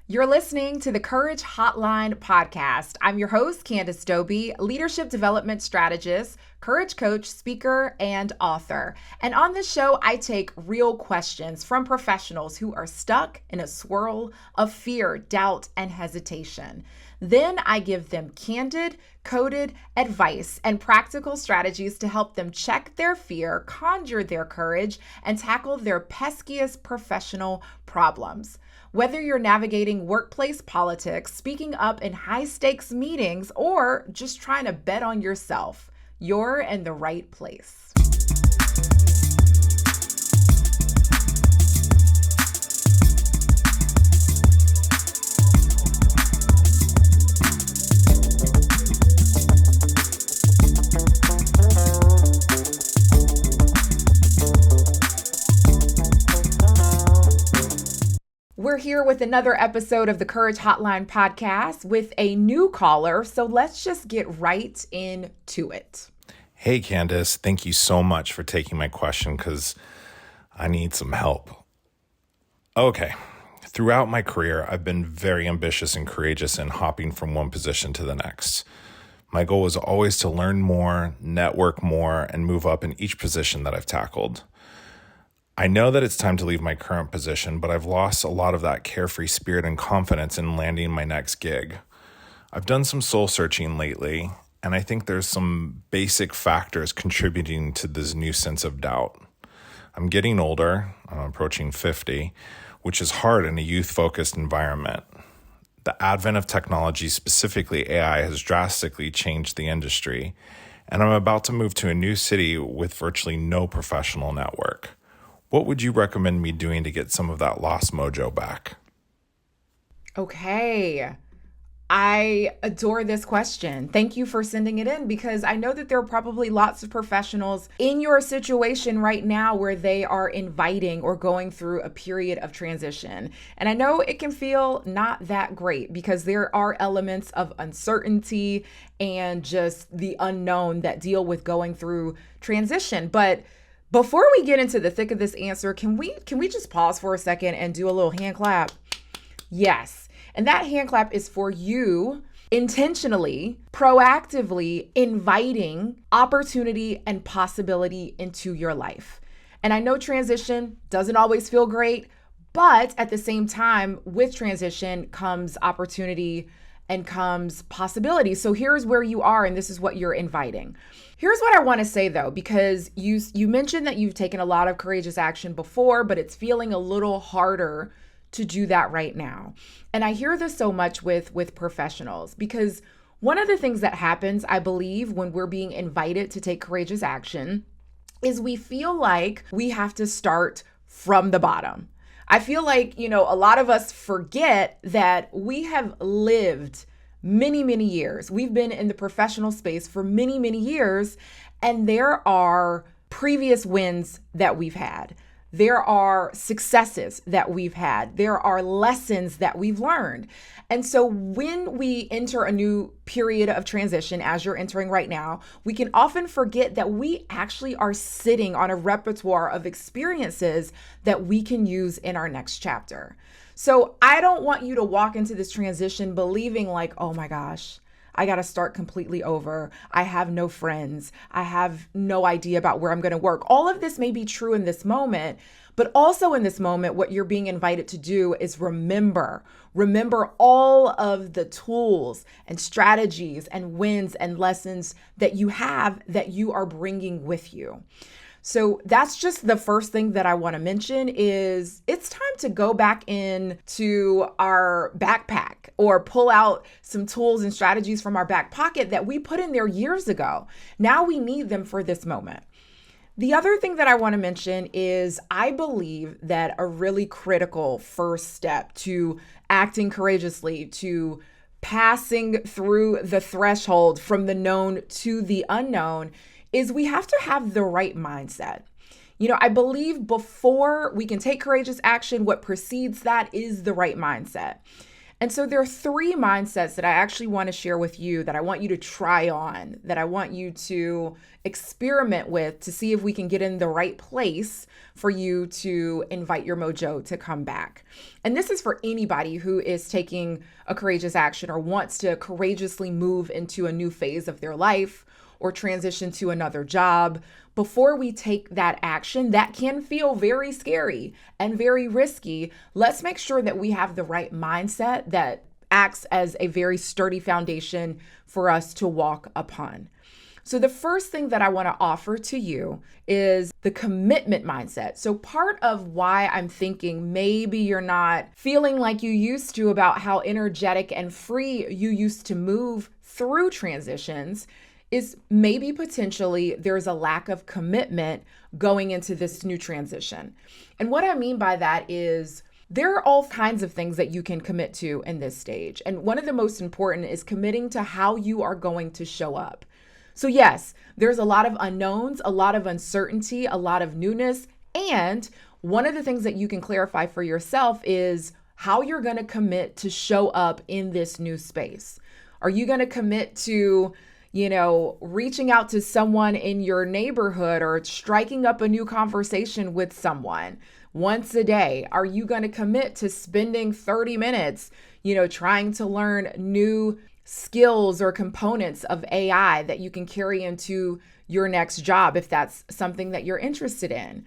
You're listening to the Courage Hotline podcast. I'm your host, Candace Doby, leadership development strategist, courage coach, speaker, and author. And on this show, I take real questions from professionals who are stuck in a swirl of fear, doubt, and hesitation. Then I give them candid, coded advice and practical strategies to help them check their fear, conjure their courage, and tackle their peskiest professional problems. Whether you're navigating workplace politics, speaking up in high-stakes meetings, or just trying to bet on yourself, you're in the right place. We're here with another episode of the Courage Hotline podcast with a new caller, so let's just get right into it. Hey, Candace, thank you so much for taking my question because I need some help. Okay, throughout my career, I've been very ambitious and courageous in hopping from one position to the next. My goal was always to learn more, network more, and move up in each position that I've tackled. I know that it's time to leave my current position, but I've lost a lot of that carefree spirit and confidence in landing my next gig. I've done some soul searching lately, and I think there's some basic factors contributing to this new sense of doubt. I'm getting older, I'm approaching 50, which is hard in a youth-focused environment. The advent of technology, specifically AI, has drastically changed the industry, and I'm about to move to a new city with virtually no professional network. What would you recommend me doing to get some of that lost mojo back? Okay. I adore this question. Thank you for sending it in because I know that there are probably lots of professionals in your situation right now where they are inviting or going through a period of transition. And I know it can feel not that great because there are elements of uncertainty and just the unknown that deal with going through transition. But before we get into the thick of this answer, can we just pause for a second and do a little hand clap? Yes. And that hand clap is for you intentionally, proactively inviting opportunity and possibility into your life. And I know transition doesn't always feel great, but at the same time, with transition comes opportunity and comes possibility. So here's where you are, and this is what you're inviting. Here's what I want to say though, because you mentioned that you've taken a lot of courageous action before, but it's feeling a little harder to do that right now. And I hear this so much with professionals because one of the things that happens, I believe, when we're being invited to take courageous action is we feel like we have to start from the bottom. I feel like, a lot of us forget that we have lived many, many years. We've been in the professional space for many, many years, and there are previous wins that we've had. There are successes that we've had. There are lessons that we've learned. And so when we enter a new period of transition, as you're entering right now, we can often forget that we actually are sitting on a repertoire of experiences that we can use in our next chapter. So I don't want you to walk into this transition believing like, oh my gosh, I got to start completely over. I have no friends. I have no idea about where I'm going to work. All of this may be true in this moment, but also in this moment, what you're being invited to do is remember all of the tools and strategies and wins and lessons that you have that you are bringing with you. So that's just the first thing that I want to mention is it's time to go back into our backpack or pull out some tools and strategies from our back pocket that we put in there years ago. Now we need them for this moment. The other thing that I want to mention is I believe that a really critical first step to acting courageously, to passing through the threshold from the known to the unknown is we have to have the right mindset. I believe before we can take courageous action, what precedes that is the right mindset. And so there are three mindsets that I actually want to share with you that I want you to try on, that I want you to experiment with to see if we can get in the right place for you to invite your mojo to come back. And this is for anybody who is taking a courageous action or wants to courageously move into a new phase of their life or transition to another job. Before we take that action, that can feel very scary and very risky. Let's make sure that we have the right mindset that acts as a very sturdy foundation for us to walk upon. So the first thing that I want to offer to you is the commitment mindset. So part of why I'm thinking maybe you're not feeling like you used to about how energetic and free you used to move through transitions is maybe potentially there's a lack of commitment going into this new transition. And what I mean by that is there are all kinds of things that you can commit to in this stage. And one of the most important is committing to how you are going to show up. So yes, there's a lot of unknowns, a lot of uncertainty, a lot of newness. And one of the things that you can clarify for yourself is how you're going to commit to show up in this new space. Are you going to commit to reaching out to someone in your neighborhood or striking up a new conversation with someone once a day? Are you going to commit to spending 30 minutes, trying to learn new skills or components of AI that you can carry into your next job if that's something that you're interested in?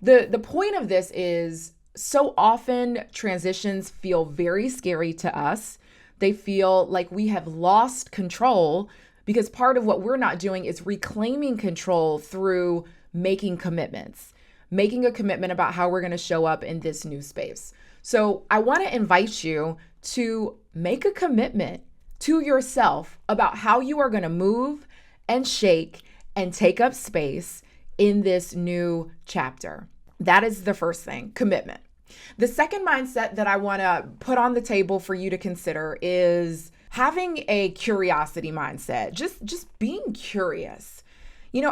The point of this is so often transitions feel very scary to us. They feel like we have lost control because part of what we're not doing is reclaiming control through making commitments, making a commitment about how we're going to show up in this new space. So I want to invite you to make a commitment to yourself about how you are going to move and shake and take up space in this new chapter. That is the first thing, commitment. The second mindset that I want to put on the table for you to consider is having a curiosity mindset, just being curious.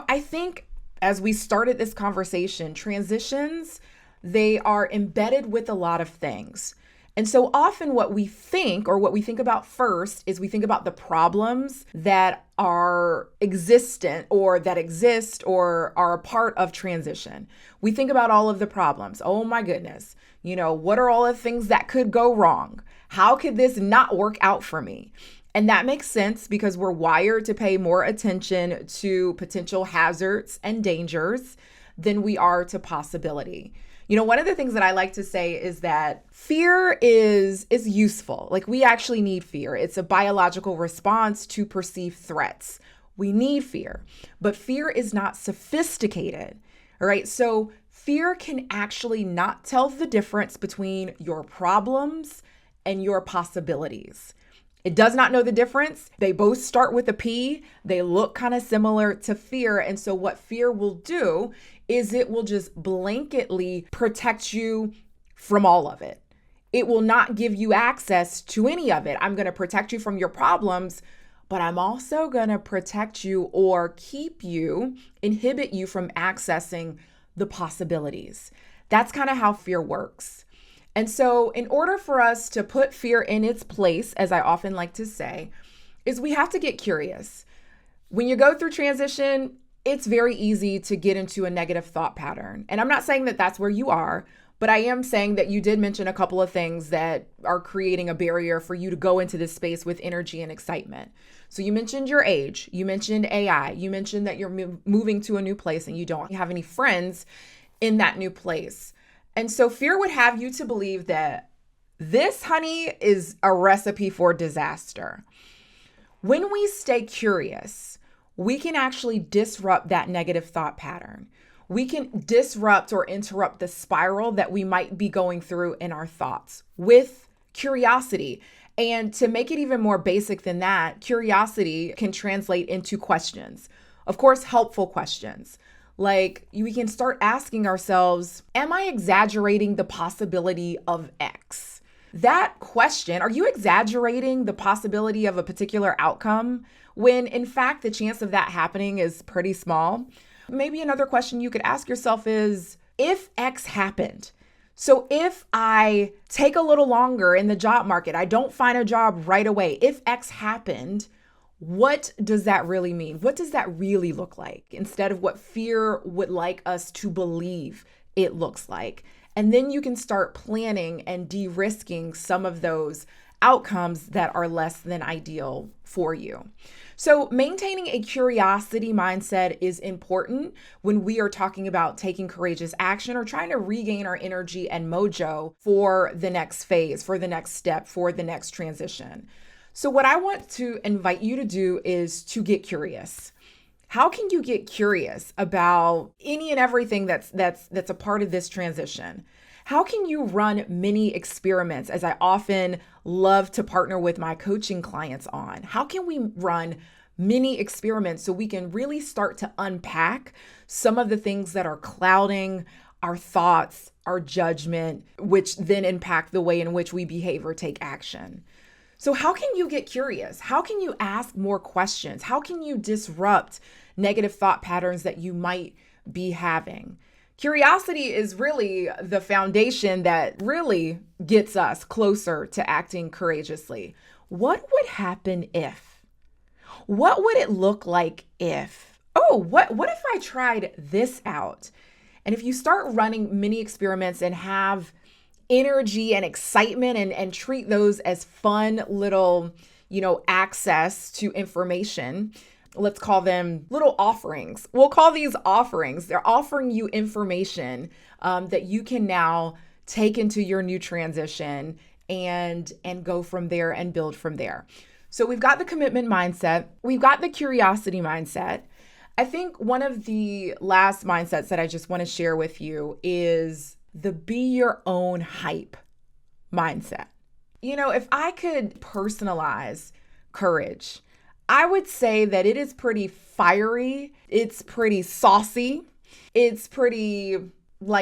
I think as we started this conversation, transitions, they are embedded with a lot of things. And so often what we think about first is we think about the problems that are existent or that exist or are a part of transition. We think about all of the problems. Oh my goodness. What are all the things that could go wrong? How could this not work out for me? And that makes sense because we're wired to pay more attention to potential hazards and dangers than we are to possibility. One of the things that I like to say is that fear is useful. Like we actually need fear. It's a biological response to perceived threats. We need fear, but fear is not sophisticated. All right. So fear can actually not tell the difference between your problems and your possibilities. It does not know the difference. They both start with a P. They look kind of similar to fear. And so what fear will do is it will just blanketly protect you from all of it. It will not give you access to any of it. I'm going to protect you from your problems, but I'm also going to protect you or inhibit you from accessing the possibilities. That's kind of how fear works. And so in order for us to put fear in its place, as I often like to say, is we have to get curious. When you go through transition, it's very easy to get into a negative thought pattern. And I'm not saying that that's where you are, but I am saying that you did mention a couple of things that are creating a barrier for you to go into this space with energy and excitement. So you mentioned your age, you mentioned AI, you mentioned that you're moving to a new place and you don't have any friends in that new place. And so fear would have you to believe that this, honey, is a recipe for disaster. When we stay curious, we can actually disrupt that negative thought pattern. We can disrupt or interrupt the spiral that we might be going through in our thoughts with curiosity. And to make it even more basic than that, curiosity can translate into questions. Of course, helpful questions. Like we can start asking ourselves, am I exaggerating the possibility of X? That question, are you exaggerating the possibility of a particular outcome when in fact the chance of that happening is pretty small? Maybe another question you could ask yourself is, if X happened, So if I take a little longer in the job market, I don't find a job right away, if X happened, what does that really mean? What does that really look like instead of what fear would like us to believe it looks like? And then you can start planning and de-risking some of those outcomes that are less than ideal for you. So maintaining a curiosity mindset is important when we are talking about taking courageous action or trying to regain our energy and mojo for the next phase, for the next step, for the next transition. So what I want to invite you to do is to get curious. How can you get curious about any and everything that's a part of this transition? How can you run mini experiments, as I often love to partner with my coaching clients on? How can we run mini experiments so we can really start to unpack some of the things that are clouding our thoughts, our judgment, which then impact the way in which we behave or take action? So how can you get curious? How can you ask more questions? How can you disrupt negative thought patterns that you might be having? Curiosity is really the foundation that really gets us closer to acting courageously. What would happen if? What would it look like if? Oh, what if I tried this out? And if you start running mini experiments and have energy and excitement and treat those as fun little, access to information, let's call them little offerings. We'll call these offerings. They're offering you information that you can now take into your new transition and go from there and build from there. So we've got the commitment mindset. We've got the curiosity mindset. I think one of the last mindsets that I just want to share with you is the be your own hype mindset. If I could personalize courage, I would say that it is pretty fiery. It's pretty saucy. It's pretty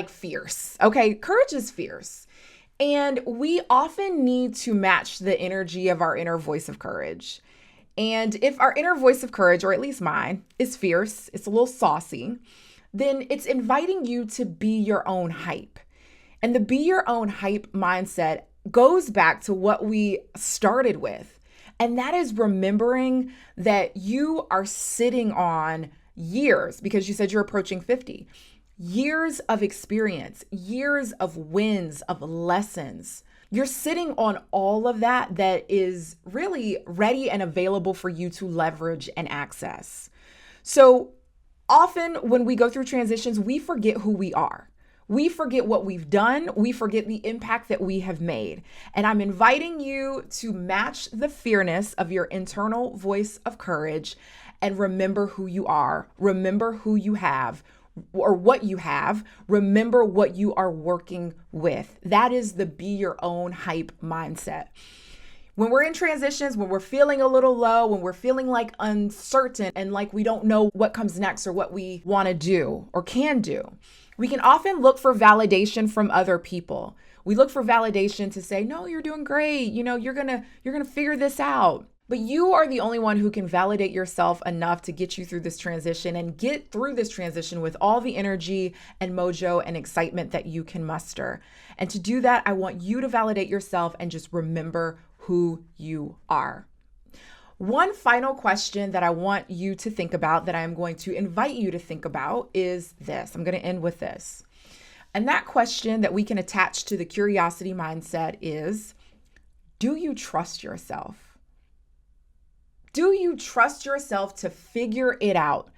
fierce. Okay, courage is fierce. And we often need to match the energy of our inner voice of courage. And if our inner voice of courage, or at least mine, is fierce, it's a little saucy, then it's inviting you to be your own hype. And the be your own hype mindset goes back to what we started with. And that is remembering that you are sitting on years, because you said you're approaching 50, years of experience, years of wins, of lessons. You're sitting on all of that is really ready and available for you to leverage and access. So often when we go through transitions, we forget who we are. We forget what we've done. We forget the impact that we have made. And I'm inviting you to match the fierceness of your internal voice of courage and remember who you are. Remember who you have or what you have. Remember what you are working with. That is the be your own hype mindset. When we're in transitions, when we're feeling a little low, when we're feeling like uncertain and like we don't know what comes next or what we want to do or can do, we can often look for validation from other people. We look for validation to say, no, you're doing great. You're going to figure this out. But you are the only one who can validate yourself enough to get you through this transition and get through this transition with all the energy and mojo and excitement that you can muster. And to do that, I want you to validate yourself and just remember who you are. One final question that I want you to think about, that I'm going to invite you to think about, is this. I'm going to end with this. And that question that we can attach to the curiosity mindset is, do you trust yourself? Do you trust yourself to figure it out?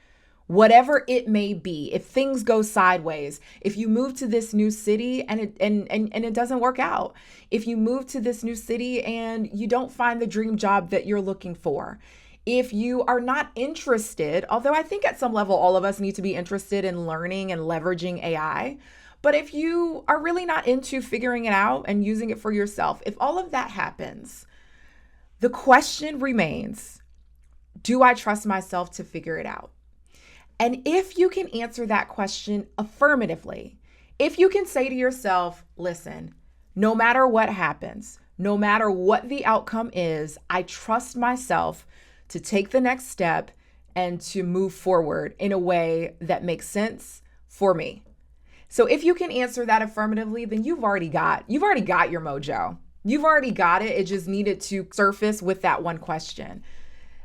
Whatever it may be, if things go sideways, if you move to this new city and it doesn't work out, if you move to this new city and you don't find the dream job that you're looking for, if you are not interested, although I think at some level all of us need to be interested in learning and leveraging AI, but if you are really not into figuring it out and using it for yourself, if all of that happens, the question remains, do I trust myself to figure it out? And if you can answer that question affirmatively, if you can say to yourself, listen, no matter what happens, no matter what the outcome is, I trust myself to take the next step and to move forward in a way that makes sense for me. So if you can answer that affirmatively, then you've already got your mojo. You've already got it. It just needed to surface with that one question.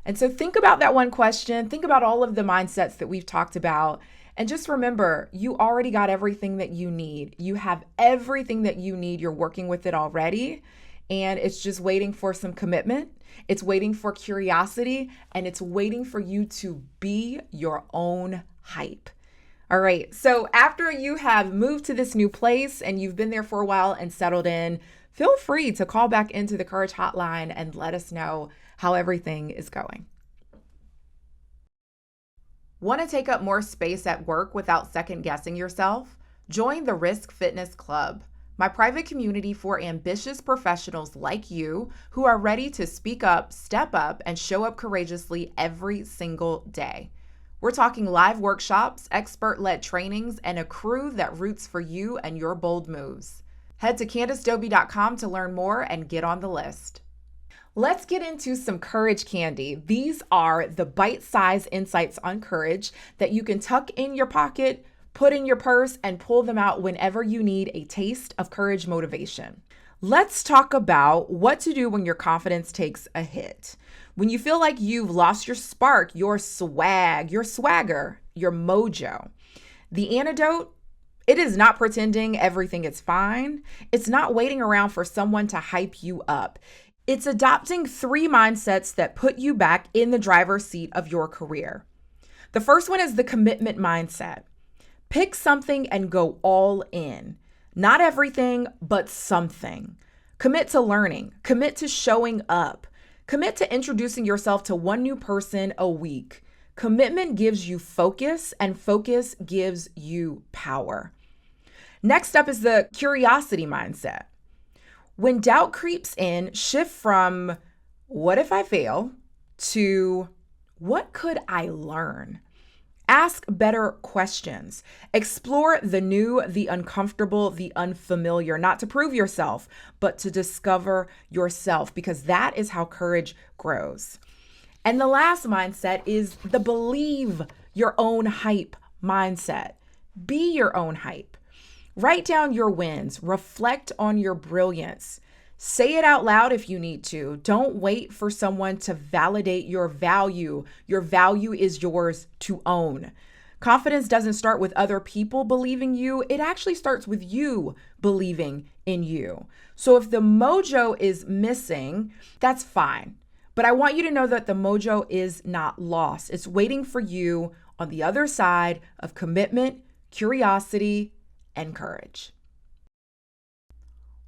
And so think about that one question. Think about all of the mindsets that we've talked about. And just remember, you already got everything that you need. You have everything that you need. You're working with it already. And it's just waiting for some commitment. It's waiting for curiosity. And it's waiting for you to be your own hype. All right. So after you have moved to this new place and you've been there for a while and settled in, feel free to call back into the Courage Hotline and let us know how everything is going. Want to take up more space at work without second guessing yourself? Join the Risk Fitness Club, my private community for ambitious professionals like you who are ready to speak up, step up, and show up courageously every single day. We're talking live workshops, expert-led trainings, and a crew that roots for you and your bold moves. Head to CandaceDoby.com to learn more and get on the list. Let's get into some courage candy. These are the bite-sized insights on courage that you can tuck in your pocket, put in your purse, and pull them out whenever you need a taste of courage motivation. Let's talk about what to do when your confidence takes a hit. When you feel like you've lost your spark, your swag, your swagger, your mojo. The antidote? It is not pretending everything is fine. It's not waiting around for someone to hype you up. It's adopting 3 mindsets that put you back in the driver's seat of your career. The first one is the commitment mindset. Pick something and go all in. Not everything, but something. Commit to learning. Commit to showing up. Commit to introducing yourself to one new person a week. Commitment gives you focus, and focus gives you power. Next up is the curiosity mindset. When doubt creeps in, shift from what if I fail to what could I learn? Ask better questions. Explore the new, the uncomfortable, the unfamiliar, not to prove yourself, but to discover yourself, because that is how courage grows. And the last mindset is the believe your own hype mindset. Be your own hype. Write down your wins. Reflect on your brilliance. Say it out loud if you need to. Don't wait for someone to validate your value. Your value is yours to own. Confidence doesn't start with other people believing you. It actually starts with you believing in you. So if the mojo is missing, that's fine. But I want you to know that the mojo is not lost. It's waiting for you on the other side of commitment, curiosity, and courage.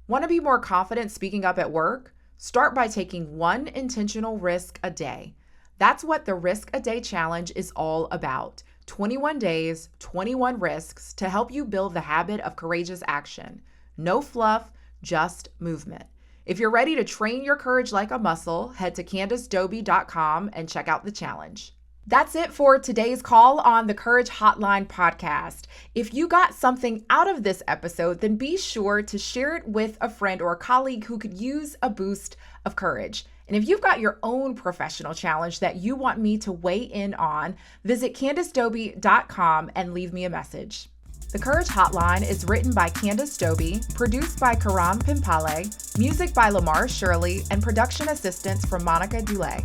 Want to be more confident speaking up at work? Start by taking one intentional risk a day. That's what the Risk a Day Challenge is all about. 21 days, 21 risks to help you build the habit of courageous action. No fluff, just movement. If you're ready to train your courage like a muscle, head to CandaceDoby.com and check out the challenge. That's it for today's call on the Courage Hotline podcast. If you got something out of this episode, then be sure to share it with a friend or a colleague who could use a boost of courage. And if you've got your own professional challenge that you want me to weigh in on, visit CandaceDoby.com and leave me a message. The Courage Hotline is written by Candace Doby, produced by Karam Pimpale, music by Lamar Shirley, and production assistance from Monica Dulay.